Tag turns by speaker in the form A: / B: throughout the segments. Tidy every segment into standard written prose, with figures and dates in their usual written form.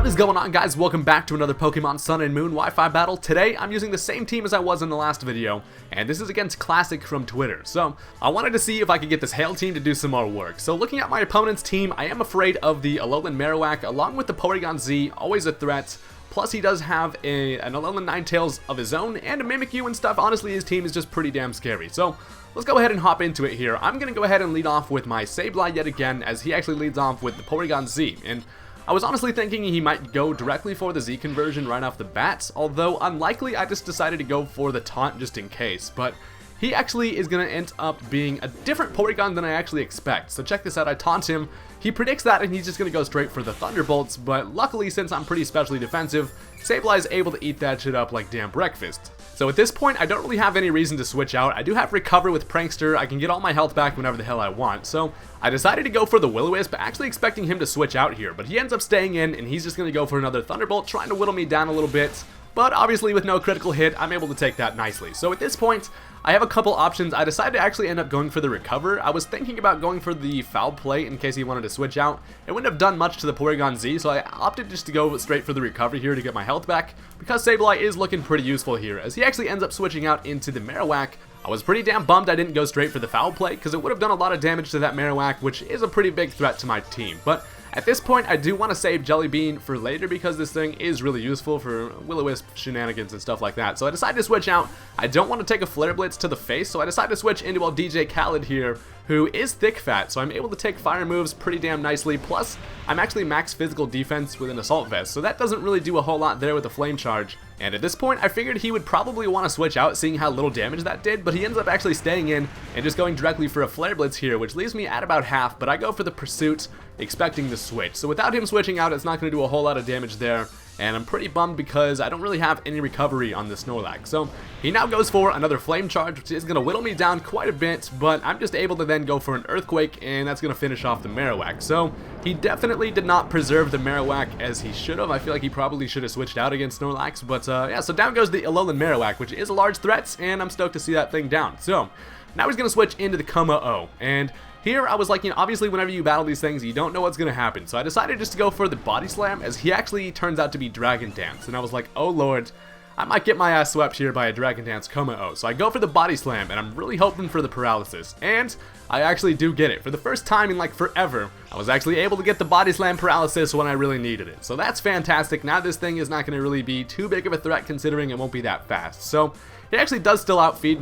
A: What is going on, guys? Welcome back to another Pokemon Sun and Moon Wi-Fi battle. Today I'm using the same team as I was in the last video, and this is against Classic from Twitter. So I wanted to see if I could get this Hail team to do some more work. So looking at my opponent's team, I am afraid of the Alolan Marowak along with the Porygon Z, always a threat. Plus he does have an Alolan Ninetales of his own and a Mimikyu and stuff. Honestly, his team is just pretty damn scary. So let's go ahead and hop into it here. I'm going to go ahead and lead off with my Sableye yet again, as he actually leads off with the Porygon Z. And I was honestly thinking he might go directly for the Z conversion right off the bat, although unlikely. I just decided to go for the taunt just in case, but he actually is going to end up being a different Porygon than I actually expect. So check this out, I taunt him, he predicts that, and he's just going to go straight for the Thunderbolts, but luckily, since I'm pretty specially defensive, Sableye is able to eat that shit up like damn breakfast. So at this point, I don't really have any reason to switch out. I do have Recover with Prankster. I can get all my health back whenever the hell I want. So I decided to go for the Will-O-Wisp, actually expecting him to switch out here. But he ends up staying in, and he's just going to go for another Thunderbolt, trying to whittle me down a little bit. But obviously with no critical hit, I'm able to take that nicely. So at this point, I have a couple options. I decided to actually end up going for the Recover. I was thinking about going for the Foul Play in case he wanted to switch out. It wouldn't have done much to the Porygon Z, so I opted just to go straight for the Recover here to get my health back, because Sableye is looking pretty useful here, as he actually ends up switching out into the Marowak. I was pretty damn bummed I didn't go straight for the Foul Play, because it would have done a lot of damage to that Marowak, which is a pretty big threat to my team. But at this point, I do want to save Jelly Bean for later, because this thing is really useful for Will-O-Wisp shenanigans and stuff like that. So I decided to switch out. I don't want to take a Flare Blitz to the face, so I decided to switch into DJ Khaled here, who is thick fat, so I'm able to take fire moves pretty damn nicely. Plus, I'm actually max physical defense with an Assault Vest, so that doesn't really do a whole lot there with the Flame Charge. And at this point, I figured he would probably want to switch out, seeing how little damage that did, but he ends up actually staying in and just going directly for a Flare Blitz here, which leaves me at about half, but I go for the Pursuit, expecting the switch. So without him switching out, it's not going to do a whole lot of damage there. And I'm pretty bummed because I don't really have any recovery on the Snorlax. So he now goes for another Flame Charge, which is going to whittle me down quite a bit, but I'm just able to then go for an Earthquake, and that's going to finish off the Marowak. So he definitely did not preserve the Marowak as he should have. I feel like he probably should have switched out against Snorlax, but yeah, so down goes the Alolan Marowak, which is a large threat, and I'm stoked to see that thing down. So now he's going to switch into the Kuma-O, and here I was like, obviously whenever you battle these things, you don't know what's going to happen. So I decided just to go for the Body Slam, as he actually turns out to be Dragon Dance. And I was like, oh lord, I might get my ass swept here by a Dragon Dance Kuma-O. So I go for the Body Slam, and I'm really hoping for the Paralysis. And I actually do get it. For the first time in like forever, I was actually able to get the Body Slam Paralysis when I really needed it. So that's fantastic. Now this thing is not going to really be too big of a threat, considering it won't be that fast. So he actually does still outspeed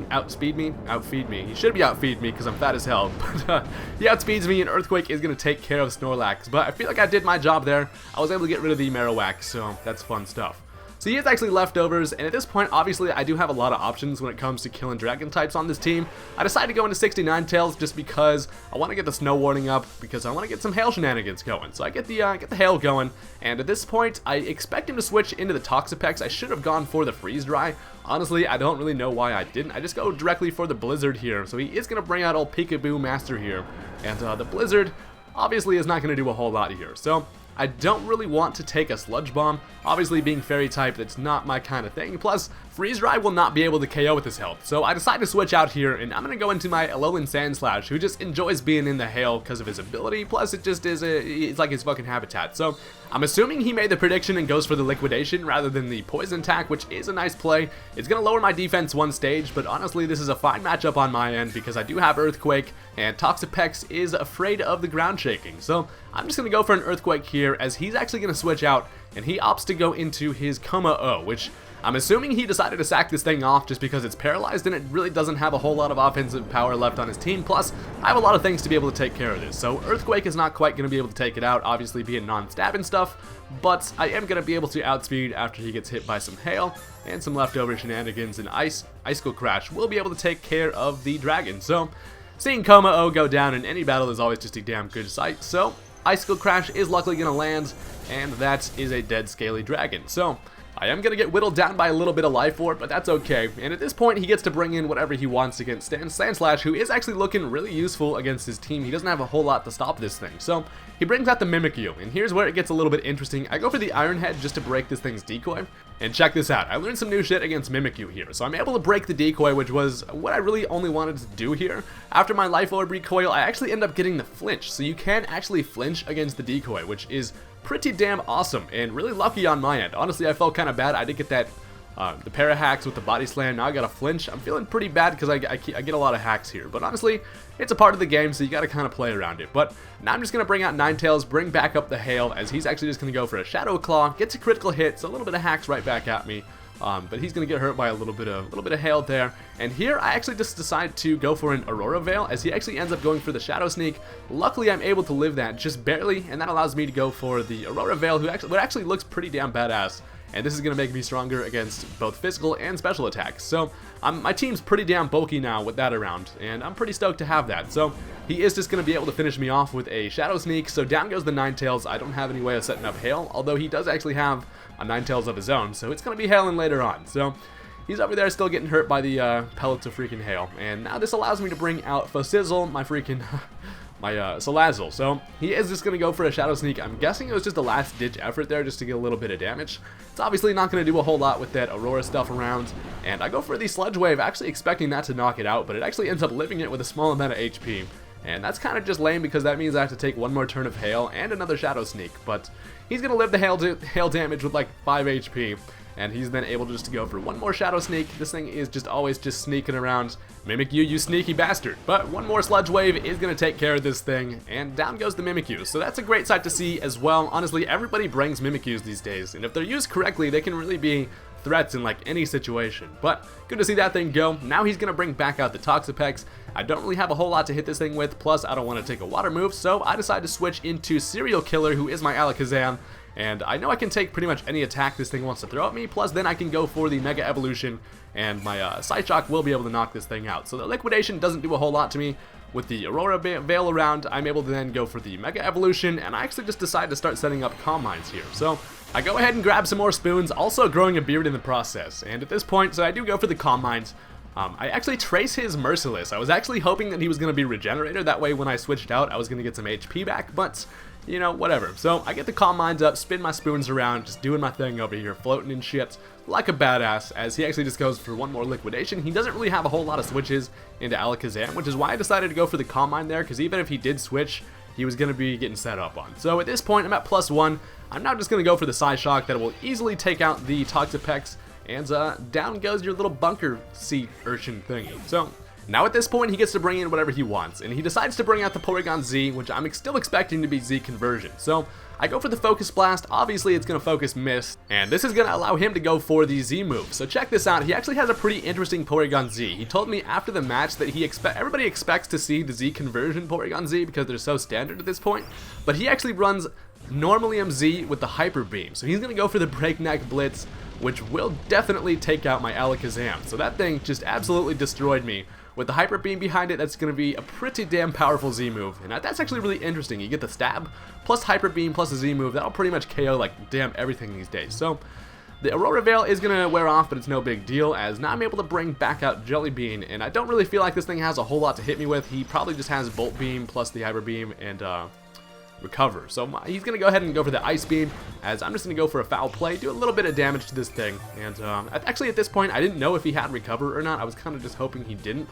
A: me. He should be outfeed me because I'm fat as hell, but he outspeeds me, and Earthquake is going to take care of Snorlax. But I feel like I did my job there. I was able to get rid of the Marowak, so that's fun stuff. So he is actually leftovers, and at this point, obviously, I do have a lot of options when it comes to killing dragon types on this team. I decided to go into 69 Tails just because I want to get the Snow Warning up, because I want to get some Hail shenanigans going. So I get the Hail going, and at this point, I expect him to switch into the Toxapex. I should have gone for the Freeze Dry. Honestly, I don't really know why I didn't. I just go directly for the Blizzard here. So he is going to bring out old Peekaboo Master here, and the Blizzard obviously is not going to do a whole lot here. So I don't really want to take a Sludge Bomb. Obviously, being Fairy type, that's not my kind of thing. Plus, Freeze Dry will not be able to KO with his health. So I decided to switch out here, and I'm going to go into my Alolan Sandslash, who just enjoys being in the hail because of his ability. Plus, it just is it's like his fucking habitat. So I'm assuming he made the prediction and goes for the Liquidation rather than the Poison Attack, which is a nice play. It's going to lower my defense one stage, but honestly, this is a fine matchup on my end because I do have Earthquake, and Toxapex is afraid of the ground shaking. So I'm just going to go for an Earthquake here, as he's actually going to switch out, and he opts to go into his Kuma-O, which I'm assuming he decided to sack this thing off just because it's paralyzed and it really doesn't have a whole lot of offensive power left on his team. Plus, I have a lot of things to be able to take care of this. So Earthquake is not quite going to be able to take it out, obviously being non-stab and stuff, but I am going to be able to outspeed after he gets hit by some Hail and some leftover shenanigans, and Icicle Crash will be able to take care of the dragon. So seeing Kuma-O go down in any battle is always just a damn good sight. So Icicle Crash is luckily going to land, and that is a dead Scaly Dragon. So I am going to get whittled down by a little bit of Life Orb, but that's okay. And at this point, he gets to bring in whatever he wants against Sandslash, who is actually looking really useful against his team. He doesn't have a whole lot to stop this thing. So he brings out the Mimikyu, and here's where it gets a little bit interesting. I go for the Iron Head just to break this thing's decoy. And check this out, I learned some new shit against Mimikyu here, so I'm able to break the decoy, which was what I really only wanted to do here. After my Life Orb recoil, I actually end up getting the flinch, so you can actually flinch against the decoy, which is pretty damn awesome and really lucky on my end. Honestly, I felt kind of bad. I did get that the para hacks with the body slam. Now I got a flinch. I'm feeling pretty bad because I get a lot of hacks here. But honestly, it's a part of the game, so you got to kind of play around it. But now I'm just going to bring out Ninetales, bring back up the hail, as he's actually just going to go for a Shadow Claw, gets a critical hit, so a little bit of hacks right back at me. But he's going to get hurt by a little bit of hail there. And here I actually just decide to go for an Aurora Veil, as he actually ends up going for the Shadow Sneak. Luckily, I'm able to live that just barely, and that allows me to go for the Aurora Veil, what actually looks pretty damn badass. And this is going to make me stronger against both physical and special attacks. So my team's pretty damn bulky now with that around, and I'm pretty stoked to have that. So he is just going to be able to finish me off with a Shadow Sneak. So down goes the Ninetales. I don't have any way of setting up hail, although he does actually have a Ninetales of his own, so it's going to be hailing later on. So he's over there still getting hurt by the pellets of freaking hail. And now this allows me to bring out Fosizzle, my freaking... my Salazzle. So he is just going to go for a Shadow Sneak. I'm guessing it was just a last ditch effort there just to get a little bit of damage. It's obviously not going to do a whole lot with that Aurora stuff around. And I go for the Sludge Wave, actually expecting that to knock it out, but it actually ends up living it with a small amount of HP. And that's kind of just lame because that means I have to take one more turn of hail and another Shadow Sneak. But he's going to live the hail damage with like 5 HP. And he's then able to just go for one more Shadow Sneak. This thing is just always just sneaking around. Mimikyu, you sneaky bastard. But one more Sludge Wave is going to take care of this thing. And down goes the Mimikyu. So that's a great sight to see as well. Honestly, everybody brings Mimikyus these days. And if they're used correctly, they can really be threats in like any situation. But good to see that thing go. Now he's going to bring back out the Toxapex. I don't really have a whole lot to hit this thing with. Plus, I don't want to take a water move. So I decide to switch into Serial Killer, who is my Alakazam. And I know I can take pretty much any attack this thing wants to throw at me, plus then I can go for the Mega Evolution, and my Psyshock will be able to knock this thing out. So the Liquidation doesn't do a whole lot to me. With the Aurora Veil around, I'm able to then go for the Mega Evolution, and I actually just decide to start setting up Calm Minds here. So I go ahead and grab some more spoons, also growing a beard in the process. And at this point, so I do go for the Calm Minds. I actually trace his Merciless. I was actually hoping that he was going to be Regenerator, that way when I switched out I was going to get some HP back, but... you know, whatever. So I get the Calm Minds up, spin my spoons around, just doing my thing over here, floating and shit like a badass, as he actually just goes for one more Liquidation. He doesn't really have a whole lot of switches into Alakazam, which is why I decided to go for the Calm Mind there, because even if he did switch, he was going to be getting set up on. So at this point, I'm at +1. I'm now just going to go for the Psyshock that will easily take out the Toxapex, and down goes your little bunker sea urchin thingy. So... now at this point, he gets to bring in whatever he wants, and he decides to bring out the Porygon Z, which I'm still expecting to be Z conversion. So I go for the Focus Blast. Obviously, it's going to Focus Mist, and this is going to allow him to go for the Z move. So check this out. He actually has a pretty interesting Porygon Z. He told me after the match that everybody expects to see the Z conversion Porygon Z because they're so standard at this point, but he actually runs Normalium Z with the Hyper Beam. So he's going to go for the Breakneck Blitz, which will definitely take out my Alakazam. So that thing just absolutely destroyed me. With the Hyper Beam behind it, that's going to be a pretty damn powerful Z move. And that's actually really interesting. You get the Stab, plus Hyper Beam, plus a Z move. That'll pretty much KO like damn everything these days. So the Aurora Veil is going to wear off, but it's no big deal, as now I'm able to bring back out Jelly Bean. And I don't really feel like this thing has a whole lot to hit me with. He probably just has Bolt Beam, plus the Hyper Beam, and Recover. So he's going to go ahead and go for the Ice Beam, as I'm just going to go for a Foul Play, do a little bit of damage to this thing. And actually at this point, I didn't know if he had Recover or not. I was kind of just hoping he didn't.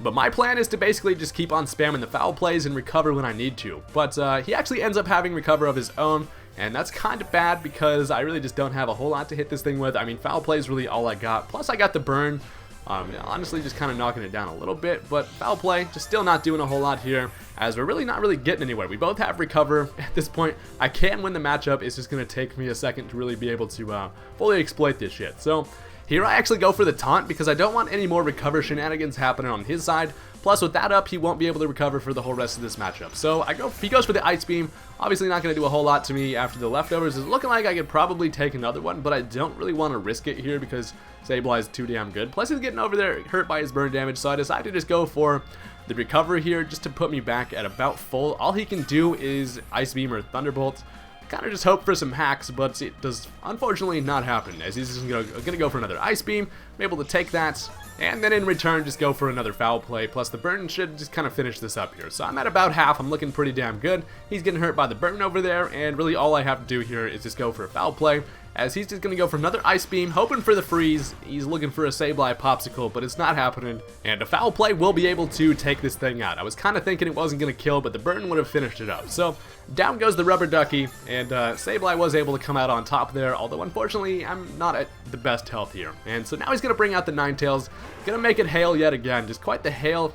A: But my plan is to basically just keep on spamming the Foul Plays and Recover when I need to. But he actually ends up having Recover of his own, and that's kind of bad because I really just don't have a whole lot to hit this thing with. I mean, Foul Play is really all I got. Plus I got the Burn. Honestly, just kind of knocking it down a little bit, but Foul Play, just still not doing a whole lot here, as we're really not getting anywhere. We both have Recover. At this point, I can win the matchup. It's just going to take me a second to really be able to fully exploit this shit. So here I actually go for the Taunt, because I don't want any more Recover shenanigans happening on his side. Plus, with that up, he won't be able to recover for the whole rest of this matchup. So he goes for the Ice Beam. Obviously not going to do a whole lot to me after the leftovers. It's looking like I could probably take another one, but I don't really want to risk it here because Sableye is too damn good. Plus, he's getting over there hurt by his burn damage, so I decided to just go for the Recover here just to put me back at about full. All he can do is Ice Beam or Thunderbolt. Kind of just hope for some hacks, but it does unfortunately not happen, as he's just gonna go for another Ice Beam. I'm able to take that, and then in return just go for another Foul Play, plus the Burn should just kind of finish this up here. So I'm at about half. I'm looking pretty damn good. He's getting hurt by the Burn over there, and really all I have to do here is just go for a Foul Play, as he's just going to go for another Ice Beam, hoping for the freeze. He's looking for a Sableye Popsicle, but it's not happening. And a Foul Play will be able to take this thing out. I was kind of thinking it wasn't going to kill, but the burn would have finished it up. So down goes the Rubber Ducky, and Sableye was able to come out on top there, although unfortunately I'm not at the best health here. And so now he's going to bring out the Ninetales, going to make it Hail yet again. Just quite the Hail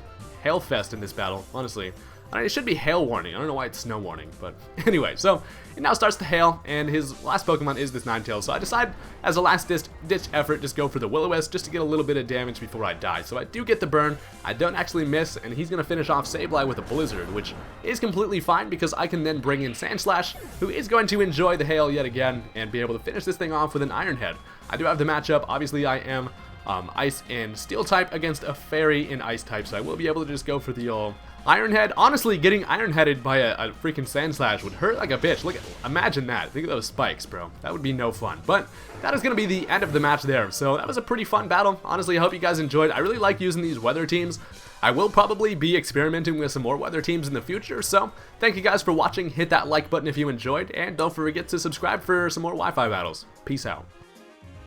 A: fest in this battle, honestly. It should be Hail Warning. I don't know why it's Snow Warning, but anyway, so it now starts to hail, and his last Pokemon is this Ninetales. So I decide, as a last ditch effort, just go for the Will-O-Wisp just to get a little bit of damage before I die. So I do get the burn. I don't actually miss, and he's going to finish off Sableye with a Blizzard, which is completely fine because I can then bring in Sandslash, who is going to enjoy the hail yet again and be able to finish this thing off with an Iron Head. I do have the matchup. Obviously, I am Ice and Steel type against a Fairy and Ice type, so I will be able to just go for the old Iron Head. Honestly, getting Iron Headed by a freaking Sandslash would hurt like a bitch. Look, imagine that. Think of those spikes, bro. That would be no fun. But that is going to be the end of the match there. So that was a pretty fun battle. Honestly, I hope you guys enjoyed. I really like using these weather teams. I will probably be experimenting with some more weather teams in the future. So thank you guys for watching. Hit that like button if you enjoyed. And don't forget to subscribe for some more Wi-Fi battles. Peace out.